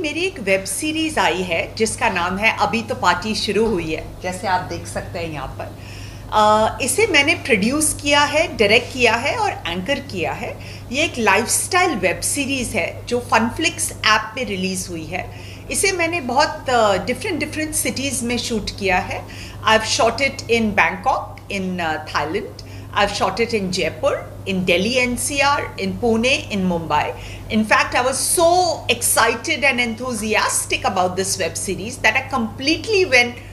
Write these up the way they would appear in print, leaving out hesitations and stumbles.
मेरी एक web series आई है जिसका नाम है अभी तो पार्टी शुरू हुई है, जैसे आप देख सकते हैं यहाँ पर। इसे मैंने प्रोड्यूस किया है, डायरेक्ट किया है और एंकर किया है। ये एक लाइफस्टाइल वेब सीरीज़ है जो फनफ्लिक्स ऐप पे रिलीज़ हुई है। इसे मैंने बहुत डिफरेंट सिटीज़ में शूट किया है। I have shot it in Bangkok, in Thailand. I've shot it in Jaipur, in Delhi NCR, in Pune, in Mumbai. In fact, I was so excited and enthusiastic about this web series that I completely went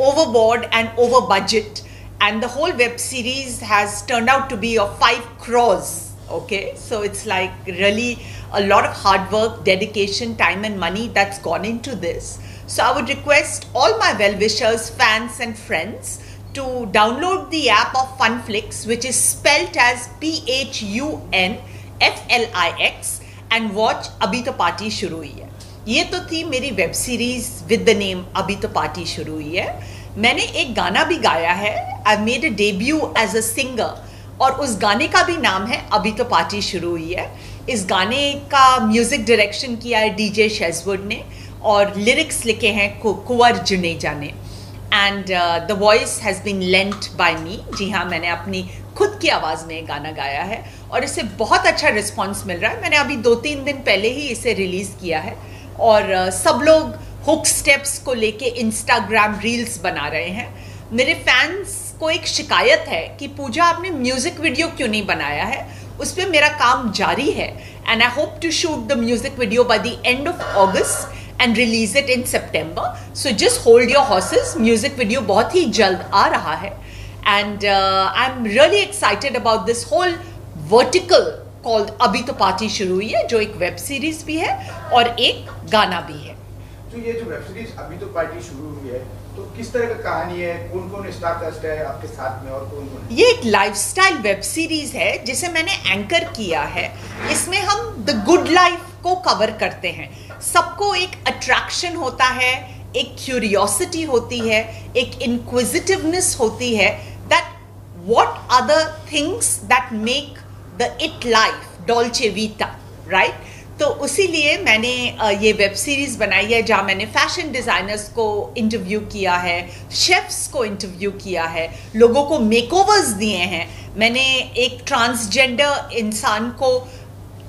overboard and over budget. And the whole web series has turned out to be of 5 crores. Okay, so it's like really a lot of hard work, dedication, time and money that's gone into this. So I would request all my well-wishers, fans and friends to download the app of Funflix, which is spelt as PHUNFLIX, and watch अभी तो party शुरू हुई है। ये तो थी मेरी web series with the name अभी तो पार्टी शुरू हुई है। मैंने एक गाना भी गाया है। I made a debut as a singer और उस गाने का भी नाम है अभी तो पार्टी शुरू हुई है। इस गाने का म्यूजिक डायरेक्शन किया है डीजे शेजवुड ने और लिरिक्स लिखे हैं कुंवर जुनेजा ने। And the voice has been lent by me. जी हाँ, मैंने अपनी खुद की आवाज़ में गाना गाया है और इससे बहुत अच्छा रिस्पॉन्स मिल रहा है। मैंने अभी 2-3 दिन पहले ही इसे रिलीज़ किया है और सब लोग हुक स्टेप्स को लेके इंस्टाग्राम रील्स बना रहे हैं। मेरे फैंस को एक शिकायत है कि पूजा आपने म्यूज़िक वीडियो क्यों नहीं बनाया है। उस पर मेरा काम जारी है and I hope to shoot the music video by the end of August and release it in September. So just hold your horses. Music video बहुत ही जल्द आ रहा है and I'm really excited about this whole vertical called अभी तो party शुरू हुई है, जो एक वेब सीरीज भी है और एक गाना भी है। तो ये जो वेब सीरीज अभी तो पार्टी शुरू हुई है, तो किस तरह का कहानी है, कौन-कौन स्टार कास्ट है आपके साथ में और कौन-कौन? ये एक लाइफस्टाइल वेब सीरीज है जिसे मैंने एंकर किया है। इसमें हम द गुड लाइफ को कवर करते हैं। सबको एक अट्रैक्शन होता है, एक क्यूरियोसिटी होती है, एक इंक्विजिटिवनेस होती है that what are the things that make the it life dolce vita, right? तो उसीलिए मैंने ये वेब सीरीज़ बनाई है जहाँ मैंने फैशन डिज़ाइनर्स को इंटरव्यू किया है, शेफ्स को इंटरव्यू किया है, लोगों को मेकओवर्स दिए हैं। मैंने एक ट्रांसजेंडर इंसान को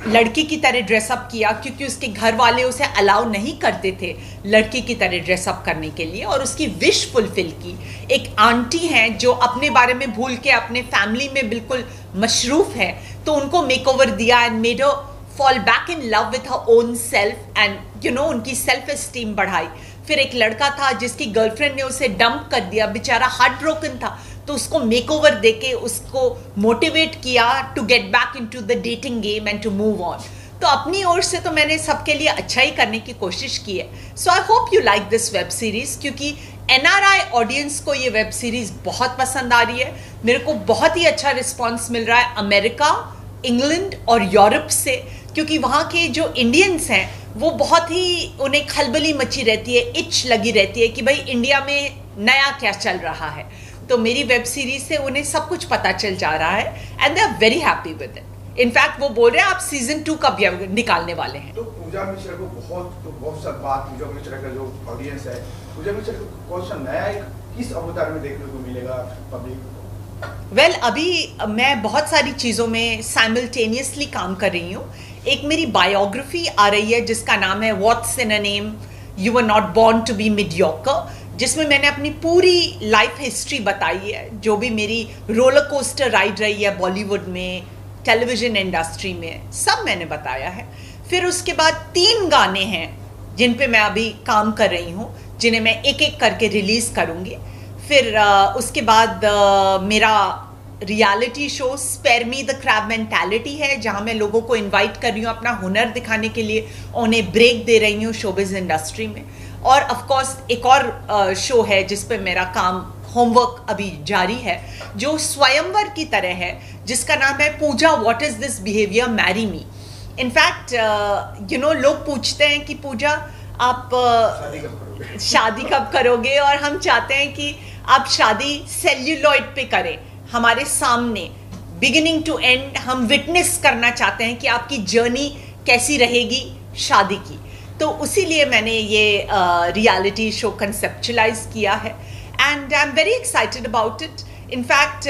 लड़की की तरह ड्रेसअप किया क्योंकि उसके घर वाले उसे अलाउ नहीं करते थे लड़की की तरह ड्रेसअप करने के लिए, और उसकी विश फुलफिल की। एक आंटी हैं जो अपने बारे में भूल के अपने फैमिली में बिल्कुल मशरूफ़ है, तो उनको मेकओवर दिया and made her fall back in love with her own self and you know उनकी सेल्फ एस्टीम बढ़ाई। फिर एक लड़का था जिसकी गर्लफ्रेंड ने उसे डंप कर दिया, बेचारा हार्ट ब्रोकन था, तो उसको मेकओवर देके उसको मोटिवेट किया to get back into the dating game and to move on. तो अपनी ओर से तो मैंने सबके लिए अच्छा ही करने की कोशिश की है। So I hope you like this web series, क्योंकि NRI ऑडियंस को ये वेब सीरीज बहुत पसंद आ रही है। मेरे को बहुत ही अच्छा रिस्पॉन्स मिल रहा है अमेरिका, इंग्लैंड और यूरोप से, क्योंकि वहाँ के जो इंडियंस हैं वो बहुत ही, उन्हें खलबली मची रहती है, इच लगी रहती है कि भाई इंडिया में नया क्या चल रहा है। तो मेरी वेब सीरीज से उन्हें सब कुछ पता चल जा रहा है and they are very happy with it. In fact वो बोल रहे हैं आप सीजन 2 कब निकालने वाले हैं। तो पूजा मिश्रा को बहुत सब बात, पूजा मिश्रा का जो ऑडियंस है, पूजा मिश्रा को कौन सा नया एक किस अवतार में देखने को मिलेगा पब्लिक को? वेल, अभी मैं बहुत सारी चीज़ों में साइमल्टेनियसली काम कर रही हूँ। एक मेरी बायोग्राफी आ रही है जिसका नाम है what's in a name, you were not born to be mediocre, जिसमें मैंने अपनी पूरी लाइफ हिस्ट्री बताई है, जो भी मेरी रोलर कोस्टर राइड रही है बॉलीवुड में, टेलीविज़न इंडस्ट्री में, सब मैंने बताया है। फिर उसके बाद 3 गाने हैं जिन पे मैं अभी काम कर रही हूँ, जिन्हें मैं एक एक करके रिलीज़ करूँगी। फिर उसके बाद मेरा reality show spare me the crab mentality है, जहाँ मैं लोगों को इनवाइट कर रही हूँ अपना हुनर दिखाने के लिए, उन्हें ब्रेक दे रही हूँ शोबिज़ इंडस्ट्री में। और ऑफ कोर्स एक और शो है जिस पे मेरा काम, होमवर्क अभी जारी है, जो स्वयंवर की तरह है, जिसका नाम है Pooja what is this behaviour marry me. In fact you know लोग पूछते हैं कि पूजा आप शादी कब करोगे, और हम चाहते हैं कि आप शादी सेल्यूलॉइड पे करें, हमारे सामने बिगिनिंग टू एंड हम विटनेस करना चाहते हैं कि आपकी जर्नी कैसी रहेगी शादी की। तो उसीलिए मैंने ये रियलिटी शो कंसेप्चुलाइज किया है and I am very excited about it. In fact,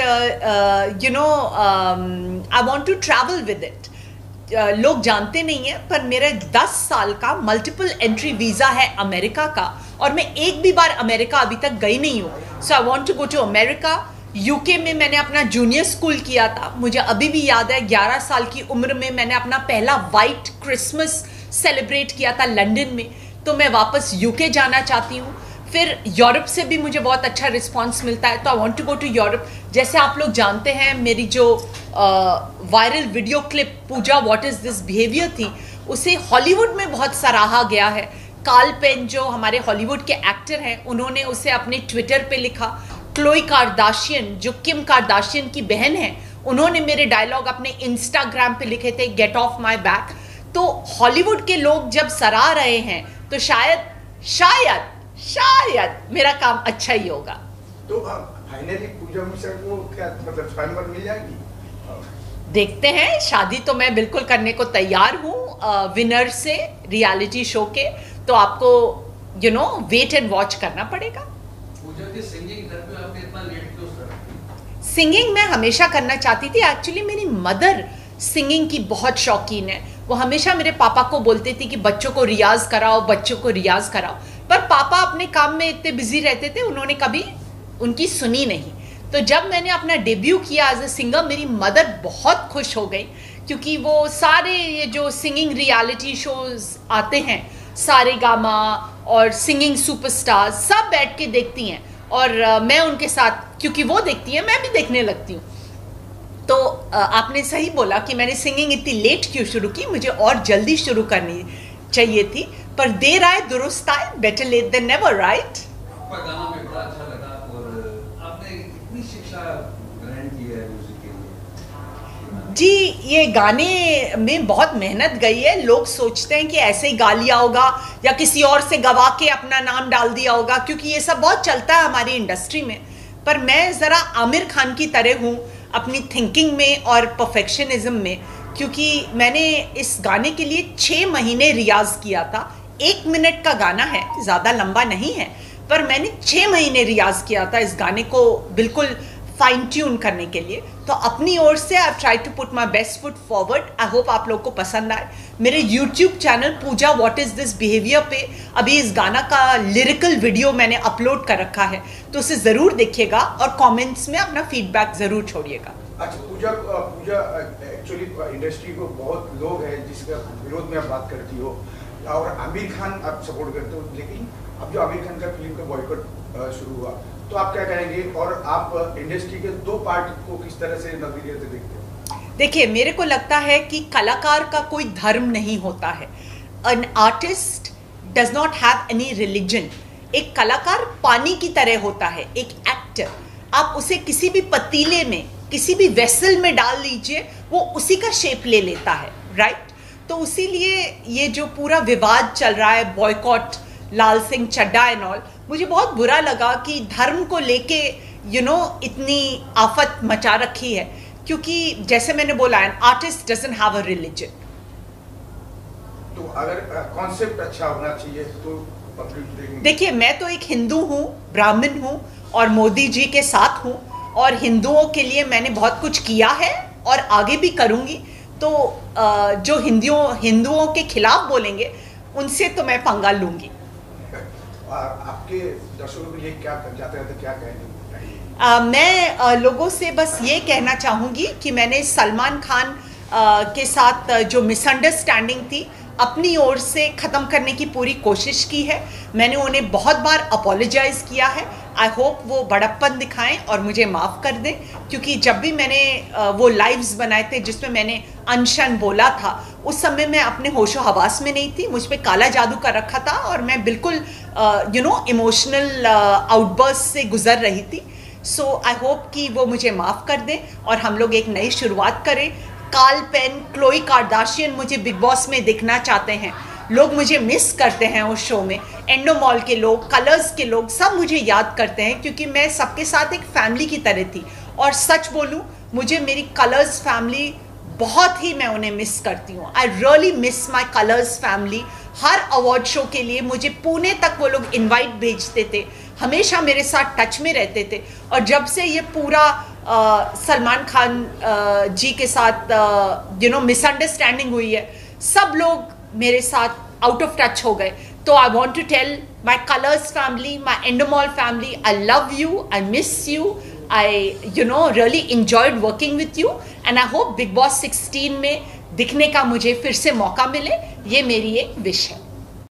I want to travel with it. लोग जानते नहीं हैं पर मेरा 10 साल का मल्टीपल एंट्री वीज़ा है अमेरिका का और मैं एक भी बार अमेरिका अभी तक गई नहीं हूँ. So I want to go to America. UK में मैंने अपना जूनियर स्कूल किया था. मुझे अभी भी याद है 11 साल की उम्र में मैंने अपना पहला वाइट क्रिसमस सेलिब्रेट किया था लंदन में. तो मैं वापस यूके जाना चाहती हूँ. फिर यूरोप से भी मुझे बहुत अच्छा रिस्पांस मिलता है तो I want to go to Europe. जैसे आप लोग जानते हैं मेरी जो viral video clip Pooja what is this behaviour थी उसे हॉलीवुड में बहुत सराहा गया है. कार्ल पेन जो हमारे हॉलीवुड के एक्टर हैं उन्होंने उसे अपने ट्विटर पे लिखा. क्लोई कार्दाशियन जो किम कार्दाशियन की बहन है उन्होंने मेरे डायलॉग अपने इंस्टाग्राम पे लिखे थे गेट ऑफ माई बैक. तो हॉलीवुड के लोग जब सराह रहे हैं तो शायद मेरा काम अच्छा ही होगा. तो फाइनली पूजा मिश्रा को क्या मतलब स्वयंवर मिल जाएगी? देखते हैं. शादी तो मैं बिल्कुल करने को तैयार हूँ विनर से रियलिटी शो के. तो आपको वेट एंड वॉच करना पड़ेगा. पूजा की सिंगिंग घर पे आपने इतना लेट क्यों करा? सिंगिंग मैं हमेशा करना चाहती थी. एक्चुअली मेरी मदर सिंगिंग की बहुत शौकीन है. वो हमेशा मेरे पापा को बोलती थी कि बच्चों को रियाज कराओ. पर पापा अपने काम में इतने बिजी रहते थे उन्होंने कभी उनकी सुनी नहीं. तो जब मैंने अपना डेब्यू किया एज ए सिंगर मेरी मदर बहुत खुश हो गई क्योंकि वो सारे ये जो सिंगिंग रियलिटी शोज आते हैं सारे गामा और सिंगिंग सुपरस्टार्स सब बैठ के देखती हैं और मैं उनके साथ क्योंकि वो देखती हैं मैं भी देखने लगती हूँ. तो आपने सही बोला कि मैंने सिंगिंग इतनी लेट क्यों शुरू की. मुझे और जल्दी शुरू करनी चाहिए थी पर देर आए दुरुस्त आए. Better late than never. Right. आपका गाना में बड़ा अच्छा लगा और आपने इतनी शिक्षा ग्रहण की है म्यूजिक के लिए. जी ये गाने में बहुत मेहनत गई है. लोग सोचते हैं कि ऐसे ही गा लिया होगा या किसी और से गवा के अपना नाम डाल दिया होगा क्योंकि ये सब बहुत चलता है हमारी इंडस्ट्री में. पर मैं ज़रा आमिर खान की तरह हूँ अपनी थिंकिंग में और परफेक्शनिज्म में क्योंकि मैंने इस गाने के लिए 6 महीने रियाज किया था. 1 मिनट का गाना है ज़्यादा लंबा नहीं है पर मैंने 6 महीने रियाज किया था इस गाने को बिल्कुल फाइन ट्यून करने के लिए. तो अपनी ओर से I try to put my best foot forward. I hope आप लोग को पसंद आए. मेरे YouTube channel Pooja what is this behaviour पे अभी इस गाना का लिरिकल वीडियो मैंने अपलोड कर रखा है तो उसे ज़रूर देखिएगा और कमेंट्स में अपना फीडबैक ज़रूर छोड़िएगा. अच्छा पूजा एक्चुअली इंडस्ट्री को बहुत लोग हैं जिसका विरोध में आप बात करती हो और आमिर खान आप सपोर्ट करते हो लेकिन अब जो आमिर खान का फिल्म का बॉयकॉट शुरू हुआ तो आप क्या कहेंगे और आप इंडस्ट्री के 2 पार्ट को किस तरह से नजरिए से देखते हो? देखिए मेरे को लगता है कि कलाकार का कोई धर्म नहीं होता है. An artist does not have any religion. एक कलाकार पानी की तरह होता है. एक एक्टर आप उसे किसी भी पतीले में किसी भी वेसल में डाल लीजिए वो उसी का शेप ले लेता है. राइट. तो उसीलिए ये जो पूरा विवाद चल रहा है boycott Laal Singh Chaddha and all मुझे बहुत बुरा लगा कि धर्म को लेके इतनी आफत मचा रखी है क्योंकि जैसे मैंने बोला an artist doesn't have a religion. तो अगर कॉन्सेप्ट अच्छा होना चाहिए तो देखिए मैं तो एक हिंदू हूँ ब्राह्मण हूँ और मोदी जी के साथ हूँ और हिंदुओं के लिए मैंने बहुत कुछ किया है और आगे भी करूँगी. तो जो हिंदुओं के खिलाफ बोलेंगे उनसे तो मैं पंगा लूँगी. आपके दर्शकों के लिए क्या कहेंगे? मैं लोगों से बस ये कहना चाहूँगी कि मैंने सलमान खान के साथ जो मिसअंडरस्टैंडिंग थी अपनी ओर से ख़त्म करने की पूरी कोशिश की है. मैंने उन्हें बहुत बार अपोलोजाइज़ किया है. आई होप वो बड़प्पन दिखाएं और मुझे माफ़ कर दें क्योंकि जब भी मैंने वो लाइव्स बनाए थे जिसमें मैंने अनशन बोला था उस समय मैं अपने होशो हवास में नहीं थी. मुझ पर काला जादू कर रखा था और मैं बिल्कुल इमोशनल आउटबर्स्ट से गुजर रही थी. सो आई होप कि वो मुझे माफ़ कर दें और हम लोग एक नई शुरुआत करें. कार्ल पेन क्लोई कार्दाशियन मुझे बिग बॉस में देखना चाहते हैं. लोग मुझे मिस करते हैं उस शो में. एंडोमॉल के लोग कलर्स के लोग सब मुझे याद करते हैं क्योंकि मैं सबके साथ एक फैमिली की तरह थी. और सच बोलूं मुझे मेरी कलर्स फैमिली बहुत ही मैं उन्हें मिस करती हूँ. I really miss my Colors family. Her award show के लिए मुझे पुणे तक वो लोग इनवाइट भेजते थे, हमेशा मेरे साथ टच में रहते थे. और जब से ये पूरा सलमान खान जी के साथ मिसअंडरस्टैंडिंग हुई है, सब लोग मेरे साथ आउट ऑफ टच हो गए. तो I want to tell my Colors family, my Endemol family, I love you, I miss you. I really enjoyed working with you and I hope Bigg Boss 16 में दिखने का मुझे फिर से मौका मिले. ये मेरी एक विश है.